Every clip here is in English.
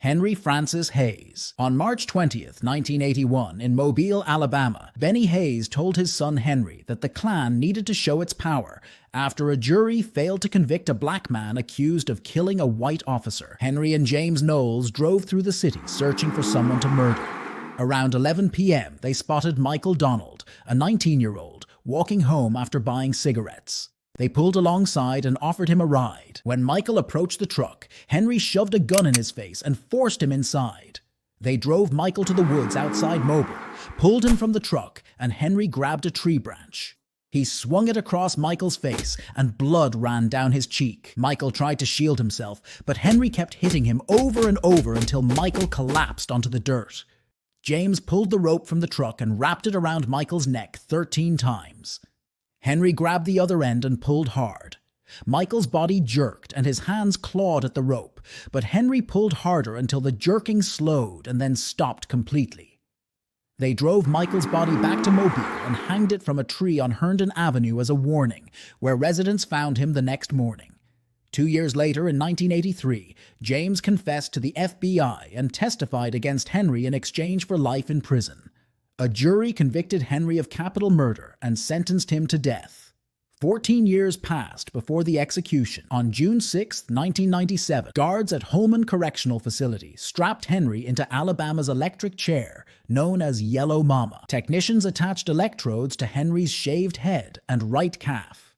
Henry Francis Hayes. On March 20th, 1981, in Mobile, Alabama, Benny Hayes told his son Henry that the Klan needed to show its power after a jury failed to convict a black man accused of killing a white officer. Henry and James Knowles drove through the city searching for someone to murder. Around 11 p.m., they spotted Michael Donald, a 19-year-old, walking home after buying cigarettes. They pulled alongside and offered him a ride. When Michael approached the truck, Henry shoved a gun in his face and forced him inside. They drove Michael to the woods outside Mobile, pulled him from the truck, and Henry grabbed a tree branch. He swung it across Michael's face, and blood ran down his cheek. Michael tried to shield himself, but Henry kept hitting him over and over until Michael collapsed onto the dirt. James pulled the rope from the truck and wrapped it around Michael's neck 13 times. Henry grabbed the other end and pulled hard. Michael's body jerked and his hands clawed at the rope, but Henry pulled harder until the jerking slowed and then stopped completely. They drove Michael's body back to Mobile and hanged it from a tree on Herndon Avenue as a warning, where residents found him the next morning. 2 years later, in 1983, James confessed to the FBI and testified against Henry in exchange for life in prison. A jury convicted Henry of capital murder and sentenced him to death. 14 years passed before the execution. On June 6, 1997, guards at Holman Correctional Facility strapped Henry into Alabama's electric chair, known as Yellow Mama. Technicians attached electrodes to Henry's shaved head and right calf.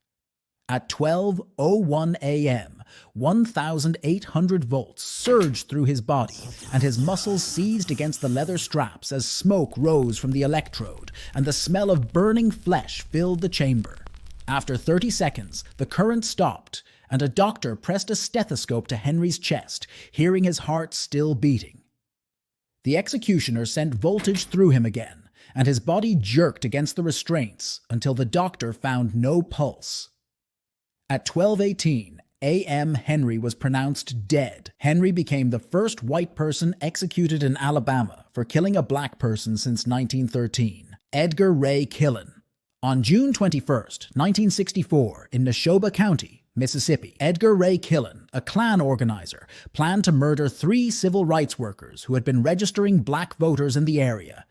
At 12:01 a.m., 1,800 volts surged through his body, and his muscles seized against the leather straps as smoke rose from the electrode, and the smell of burning flesh filled the chamber. After 30 seconds, the current stopped, and a doctor pressed a stethoscope to Henry's chest, hearing his heart still beating. The executioner sent voltage through him again, and his body jerked against the restraints until the doctor found no pulse. At 12:18 a.m., Henry was pronounced dead. Henry became the first white person executed in Alabama for killing a black person since 1913. Edgar Ray Killen. On June 21, 1964, in Neshoba County, Mississippi, Edgar Ray Killen, a Klan organizer, planned to murder 3 civil rights workers who had been registering black voters in the area: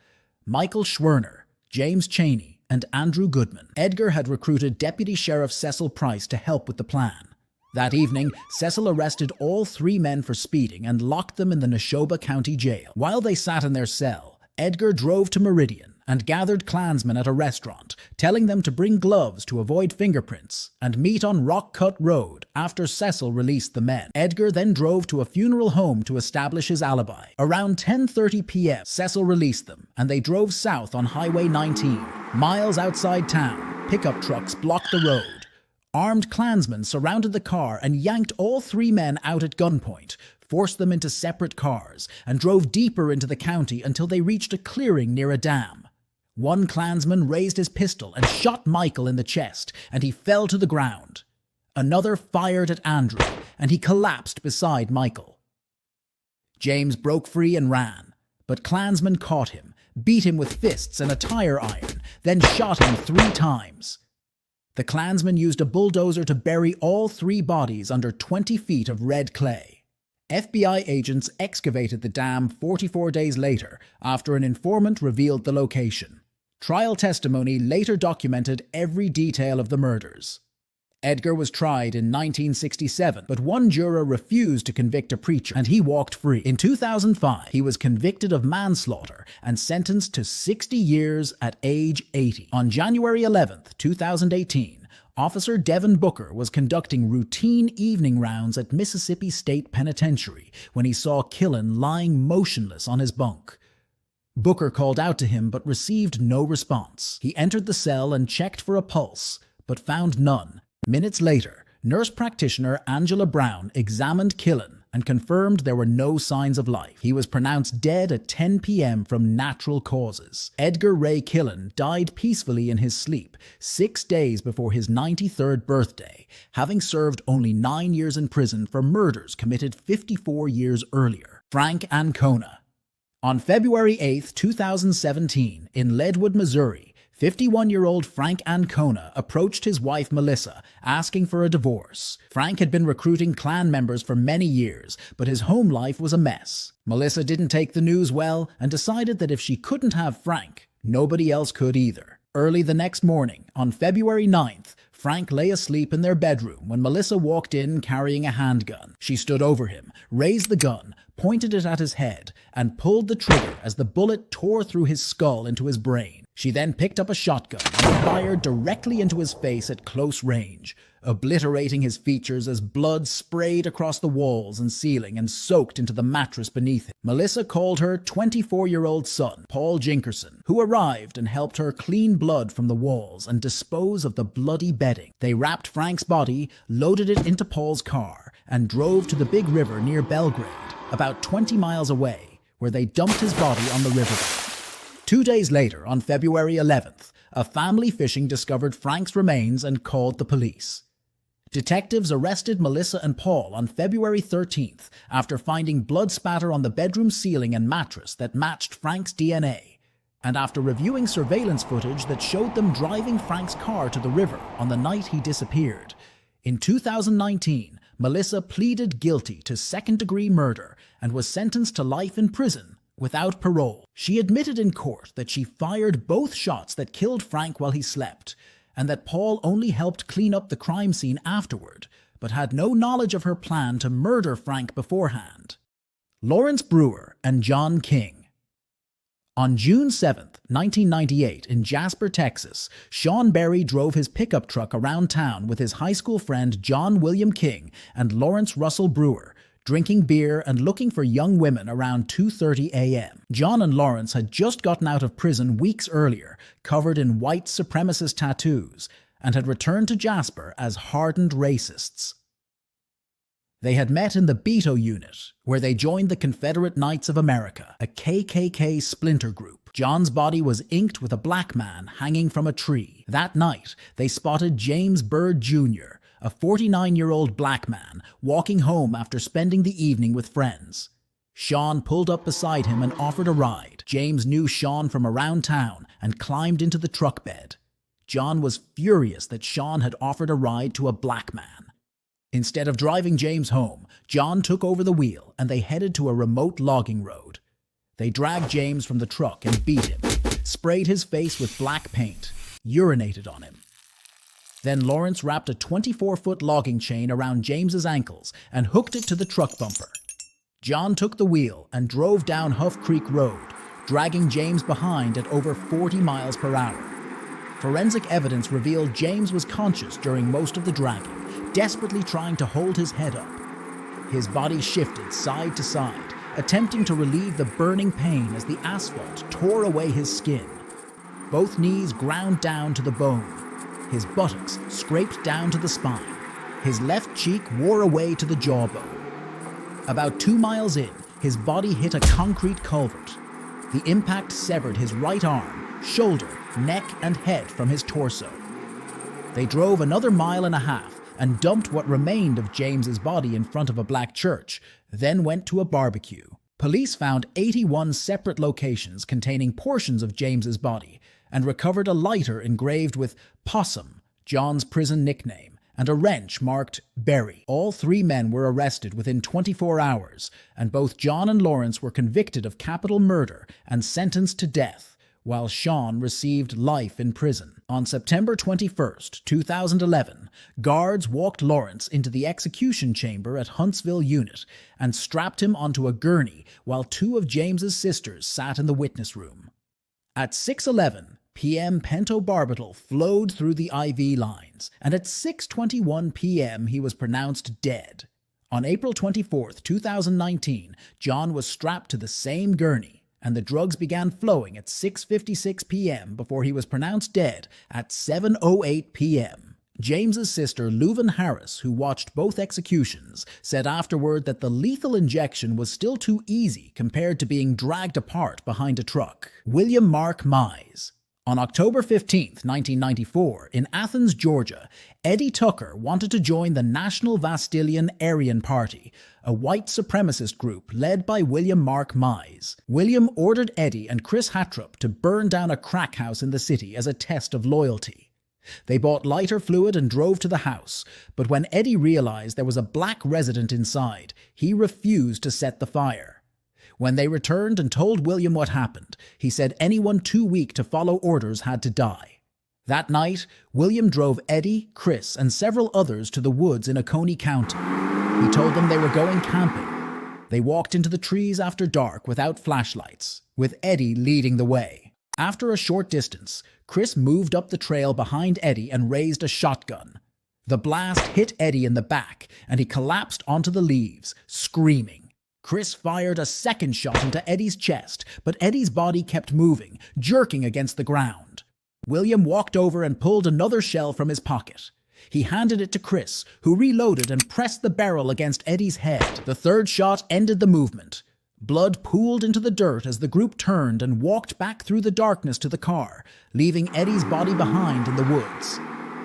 Michael Schwerner, James Chaney, and Andrew Goodman. Edgar had recruited Deputy Sheriff Cecil Price to help with the plan. That evening, Cecil arrested all 3 men for speeding and locked them in the Neshoba County Jail. While they sat in their cell, Edgar drove to Meridian and gathered Klansmen at a restaurant, telling them to bring gloves to avoid fingerprints and meet on Rock Cut Road after Cecil released the men. Edgar then drove to a funeral home to establish his alibi. Around 10:30 p.m., Cecil released them, and they drove south on Highway 19. Miles outside town, pickup trucks blocked the road. Armed Klansmen surrounded the car and yanked all 3 men out at gunpoint, forced them into separate cars, and drove deeper into the county until they reached a clearing near a dam. One Klansman raised his pistol and shot Michael in the chest, and he fell to the ground. Another fired at Andrew, and he collapsed beside Michael. James broke free and ran, but Klansmen caught him, beat him with fists and a tire iron, then shot him 3 times. The Klansmen used a bulldozer to bury all 3 bodies under 20 feet of red clay. FBI agents excavated the dam 44 days later after an informant revealed the location. Trial testimony later documented every detail of the murders. Edgar was tried in 1967, but one juror refused to convict a preacher, and he walked free. In 2005, he was convicted of manslaughter and sentenced to 60 years at age 80. On January 11, 2018, Officer Devin Booker was conducting routine evening rounds at Mississippi State Penitentiary when he saw Killen lying motionless on his bunk. Booker called out to him but received no response. He entered the cell and checked for a pulse, but found none. Minutes later, nurse practitioner Angela Brown examined Killen and confirmed there were no signs of life. He was pronounced dead at 10 p.m. from natural causes. Edgar Ray Killen died peacefully in his sleep 6 days before his 93rd birthday, having served only 9 years in prison for murders committed 54 years earlier. Frank Ancona. On February 8, 2017, in Leadwood, Missouri, 51-year-old Frank Ancona approached his wife Melissa, asking for a divorce. Frank had been recruiting Klan members for many years, but his home life was a mess. Melissa didn't take the news well and decided that if she couldn't have Frank, nobody else could either. Early the next morning, on February 9th, Frank lay asleep in their bedroom when Melissa walked in carrying a handgun. She stood over him, raised the gun, pointed it at his head, and pulled the trigger as the bullet tore through his skull into his brain. She then picked up a shotgun and fired directly into his face at close range, obliterating his features as blood sprayed across the walls and ceiling and soaked into the mattress beneath him. Melissa called her 24-year-old son, Paul Jinkerson, who arrived and helped her clean blood from the walls and dispose of the bloody bedding. They wrapped Frank's body, loaded it into Paul's car, and drove to the big river near Belgrade, about 20 miles away, where they dumped his body on the riverbank. 2 days later, on February 11th, a family fishing discovered Frank's remains and called the police. Detectives arrested Melissa and Paul on February 13th after finding blood spatter on the bedroom ceiling and mattress that matched Frank's DNA, and after reviewing surveillance footage that showed them driving Frank's car to the river on the night he disappeared. In 2019, Melissa pleaded guilty to second-degree murder and was sentenced to life in prison without parole. She admitted in court that she fired both shots that killed Frank while he slept, and that Paul only helped clean up the crime scene afterward, but had no knowledge of her plan to murder Frank beforehand. Lawrence Brewer and John King. On June 7, 1998, in Jasper, Texas, Sean Berry drove his pickup truck around town with his high school friend John William King and Lawrence Russell Brewer, drinking beer and looking for young women around 2:30 a.m. John and Lawrence had just gotten out of prison weeks earlier, covered in white supremacist tattoos, and had returned to Jasper as hardened racists. They had met in the Beto unit, where they joined the Confederate Knights of America, a KKK splinter group. John's body was inked with a black man hanging from a tree. That night, they spotted James Byrd Jr., a 49-year-old black man, walking home after spending the evening with friends. Sean pulled up beside him and offered a ride. James knew Sean from around town and climbed into the truck bed. John was furious that Sean had offered a ride to a black man. Instead of driving James home, John took over the wheel and they headed to a remote logging road. They dragged James from the truck and beat him, sprayed his face with black paint, urinated on him. Then Lawrence wrapped a 24-foot logging chain around James's ankles and hooked it to the truck bumper. John took the wheel and drove down Huff Creek Road, dragging James behind at over 40 miles per hour. Forensic evidence revealed James was conscious during most of the dragging, desperately trying to hold his head up. His body shifted side to side, attempting to relieve the burning pain as the asphalt tore away his skin. Both knees ground down to the bone. His buttocks scraped down to the spine. His left cheek wore away to the jawbone. About 2 miles in, his body hit a concrete culvert. The impact severed his right arm, shoulder, neck, and head from his torso. They drove another 1.5 miles and dumped what remained of James's body in front of a black church, then went to a barbecue. Police found 81 separate locations containing portions of James's body, and recovered a lighter engraved with Possum, John's prison nickname, and a wrench marked Berry. All 3 men were arrested within 24 hours, and both John and Lawrence were convicted of capital murder and sentenced to death, while Sean received life in prison. On September 21, 2011, guards walked Lawrence into the execution chamber at Huntsville Unit and strapped him onto a gurney while 2 of James's sisters sat in the witness room. At 6:11 p.m. pentobarbital flowed through the IV lines, and at 6:21 p.m. he was pronounced dead. On April 24, 2019, John was strapped to the same gurney, and the drugs began flowing at 6:56 p.m. before he was pronounced dead at 7:08 p.m. James's sister, Leuven Harris, who watched both executions, said afterward that the lethal injection was still too easy compared to being dragged apart behind a truck. William Mark Mize. On October 15, 1994, in Athens, Georgia, Eddie Tucker wanted to join the National Vastilian Aryan Party, a white supremacist group led by William Mark Mize. William ordered Eddie and Chris Hatrup to burn down a crack house in the city as a test of loyalty. They bought lighter fluid and drove to the house, but when Eddie realized there was a black resident inside, he refused to set the fire. When they returned and told William what happened, he said anyone too weak to follow orders had to die. That night, William drove Eddie, Chris, and several others to the woods in Oconee County. He told them they were going camping. They walked into the trees after dark without flashlights, with Eddie leading the way. After a short distance, Chris moved up the trail behind Eddie and raised a shotgun. The blast hit Eddie in the back, and he collapsed onto the leaves, screaming. Chris fired a second shot into Eddie's chest, but Eddie's body kept moving, jerking against the ground. William walked over and pulled another shell from his pocket. He handed it to Chris, who reloaded and pressed the barrel against Eddie's head. The third shot ended the movement. Blood pooled into the dirt as the group turned and walked back through the darkness to the car, leaving Eddie's body behind in the woods.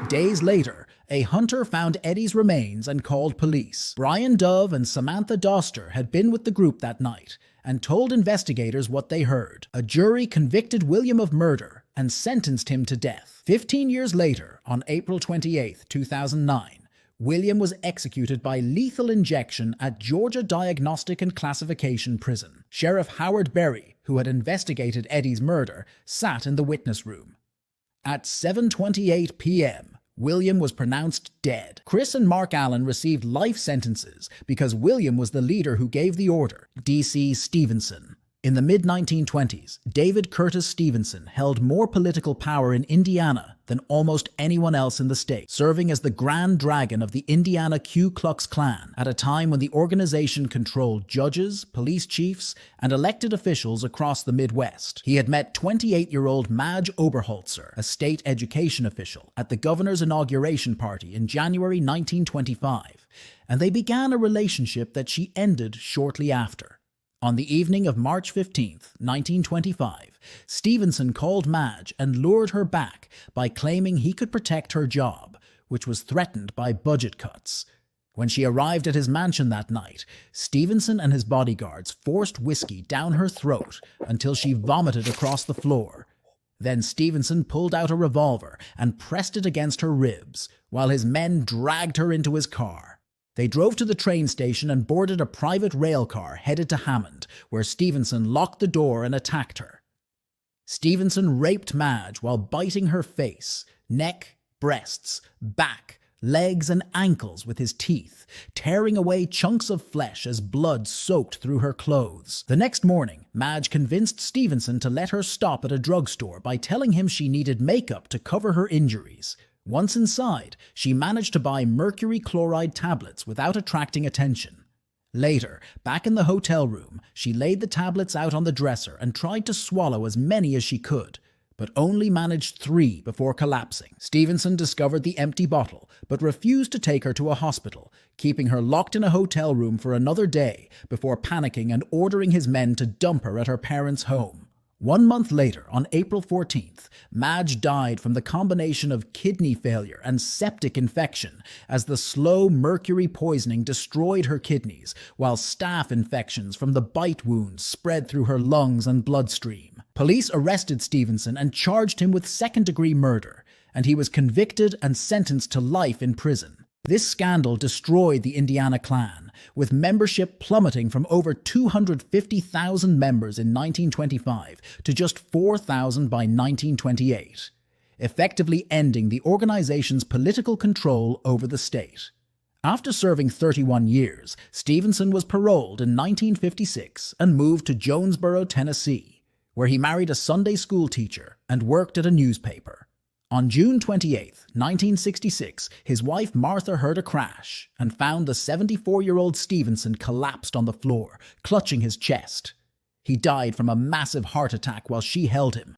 Days later, a hunter found Eddie's remains and called police. Brian Dove and Samantha Doster had been with the group that night and told investigators what they heard. A jury convicted William of murder and sentenced him to death. 15 years later, on April 28, 2009, William was executed by lethal injection at Georgia Diagnostic and Classification Prison. Sheriff Howard Berry, who had investigated Eddie's murder, sat in the witness room. At 7:28 p.m., William was pronounced dead. Chris and Mark Allen received life sentences because William was the leader who gave the order. D.C. Stevenson. In the mid-1920s, David Curtis Stevenson held more political power in Indiana than almost anyone else in the state, serving as the Grand Dragon of the Indiana Ku Klux Klan at a time when the organization controlled judges, police chiefs, and elected officials across the Midwest. He had met 28-year-old Madge Oberholzer, a state education official, at the governor's inauguration party in January 1925, and they began a relationship that she ended shortly after. On the evening of March 15, 1925, Stevenson called Madge and lured her back by claiming he could protect her job, which was threatened by budget cuts. When she arrived at his mansion that night, Stevenson and his bodyguards forced whiskey down her throat until she vomited across the floor. Then Stevenson pulled out a revolver and pressed it against her ribs, while his men dragged her into his car. They drove to the train station and boarded a private rail car headed to Hammond, where Stevenson locked the door and attacked her. Stevenson raped Madge while biting her face, neck, breasts, back, legs, and ankles with his teeth, tearing away chunks of flesh as blood soaked through her clothes. The next morning, Madge convinced Stevenson to let her stop at a drugstore by telling him she needed makeup to cover her injuries. Once inside, she managed to buy mercury chloride tablets without attracting attention. Later, back in the hotel room, she laid the tablets out on the dresser and tried to swallow as many as she could, but only managed 3 before collapsing. Stevenson discovered the empty bottle, but refused to take her to a hospital, keeping her locked in a hotel room for another day before panicking and ordering his men to dump her at her parents' home. 1 month later, on April 14th, Madge died from the combination of kidney failure and septic infection as the slow mercury poisoning destroyed her kidneys, while staph infections from the bite wounds spread through her lungs and bloodstream. Police arrested Stevenson and charged him with second-degree murder, and he was convicted and sentenced to life in prison. This scandal destroyed the Indiana Klan, with membership plummeting from over 250,000 members in 1925 to just 4,000 by 1928, effectively ending the organization's political control over the state. After serving 31 years, Stevenson was paroled in 1956 and moved to Jonesboro, Tennessee, where he married a Sunday school teacher and worked at a newspaper. On June 28, 1966, his wife Martha heard a crash and found the 74-year-old Stevenson collapsed on the floor, clutching his chest. He died from a massive heart attack while she held him.